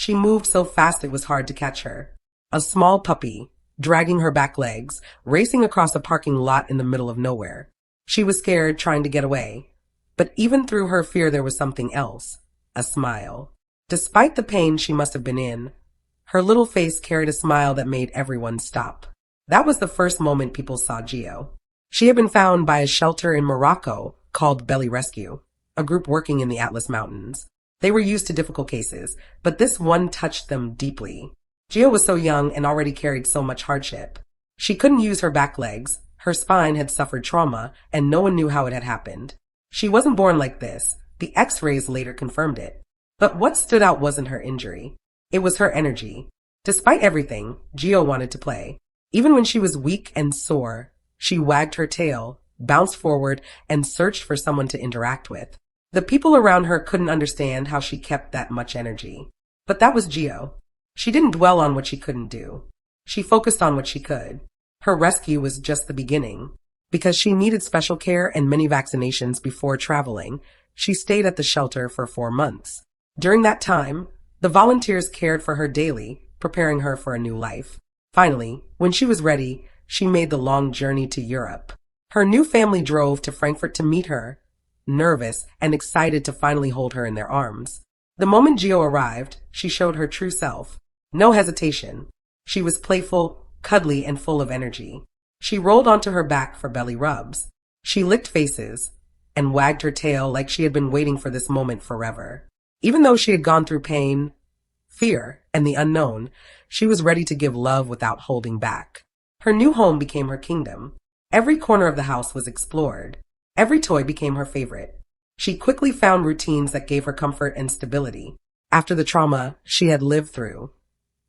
She moved so fast it was hard to catch her. A small puppy, dragging her back legs, racing across a parking lot in the middle of nowhere. She was scared, trying to get away. But even through her fear there was something else. A smile. Despite the pain she must have been in, her little face carried a smile that made everyone stop. That was the first moment people saw Gio. She had been found by a shelter in Morocco called Beli Rescue, a group working in the Atlas Mountains. They were used to difficult cases, but this one touched them deeply. Gio was so young and already carried so much hardship. She couldn't use her back legs, her spine had suffered trauma, and no one knew how it had happened. She wasn't born like this. The X-rays later confirmed it. But what stood out wasn't her injury. It was her energy. Despite everything, Gio wanted to play. Even when she was weak and sore, she wagged her tail, bounced forward, and searched for someone to interact with. The people around her couldn't understand how she kept that much energy. But that was Gio. She didn't dwell on what she couldn't do. She focused on what she could. Her rescue was just the beginning. Because she needed special care and many vaccinations before traveling, she stayed at the shelter for 4 months. During that time, the volunteers cared for her daily, preparing her for a new life. Finally, when she was ready, she made the long journey to Europe. Her new family drove to Frankfurt to meet her, nervous and excited to finally hold her in their arms. The moment Gio arrived, she showed her true self. No hesitation. She was playful, cuddly, and full of energy. She rolled onto her back for belly rubs. She licked faces and wagged her tail like she had been waiting for this moment forever. Even though she had gone through pain, fear, and the unknown, she was ready to give love without holding back. Her new home became her kingdom. Every corner of the house was explored. Every toy became her favorite. She quickly found routines that gave her comfort and stability. After the trauma she had lived through,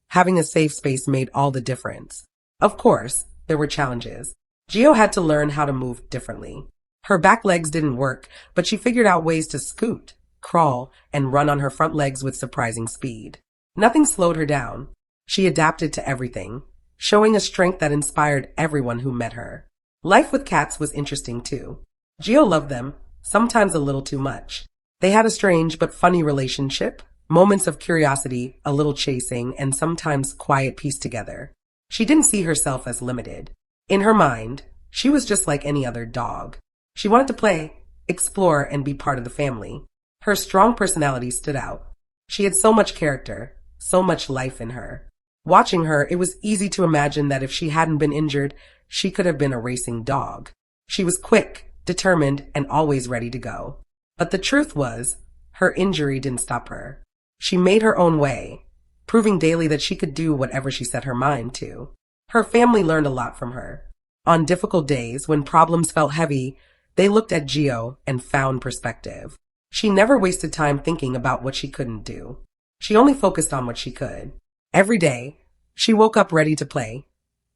having a safe space made all the difference. Of course, there were challenges. Gio had to learn how to move differently. Her back legs didn't work, but she figured out ways to scoot, crawl, and run on her front legs with surprising speed. Nothing slowed her down. She adapted to everything, showing a strength that inspired everyone who met her. Life with cats was interesting too. Gio loved them, sometimes a little too much. They had a strange but funny relationship, moments of curiosity, a little chasing, and sometimes quiet peace together. She didn't see herself as limited. In her mind, she was just like any other dog. She wanted to play, explore, and be part of the family. Her strong personality stood out. She had so much character, so much life in her. Watching her, it was easy to imagine that if she hadn't been injured, she could have been a racing dog. She was quick, determined, and always ready to go. But the truth was, her injury didn't stop her. She made her own way, proving daily that she could do whatever she set her mind to. Her family learned a lot from her. On difficult days, when problems felt heavy, they looked at Gio and found perspective. She never wasted time thinking about what she couldn't do. She only focused on what she could. Every day, she woke up ready to play,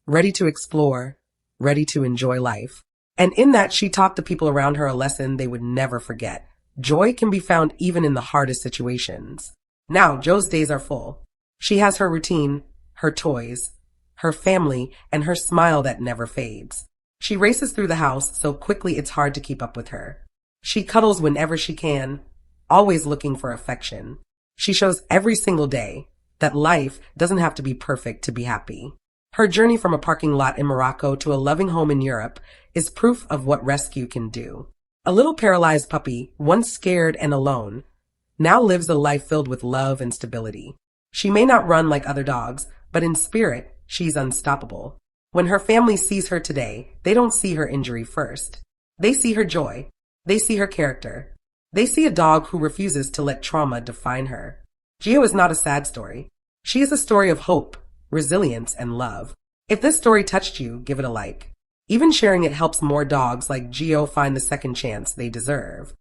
ready to explore, ready to enjoy life. And in that, she taught the people around her a lesson they would never forget. Joy can be found even in the hardest situations. Now, Jo's days are full. She has her routine, her toys, her family, and her smile that never fades. She races through the house so quickly it's hard to keep up with her. She cuddles whenever she can, always looking for affection. She shows every single day that life doesn't have to be perfect to be happy. Her journey from a parking lot in Morocco to a loving home in Europe is proof of what rescue can do. A little paralyzed puppy, once scared and alone, now lives a life filled with love and stability. She may not run like other dogs, but in spirit, she's unstoppable. When her family sees her today, they don't see her injury first. They see her joy. They see her character. They see a dog who refuses to let trauma define her. Gio is not a sad story. She is a story of hope, resilience, and love. If this story touched you, give it a like. Even sharing it helps more dogs like Gio find the second chance they deserve.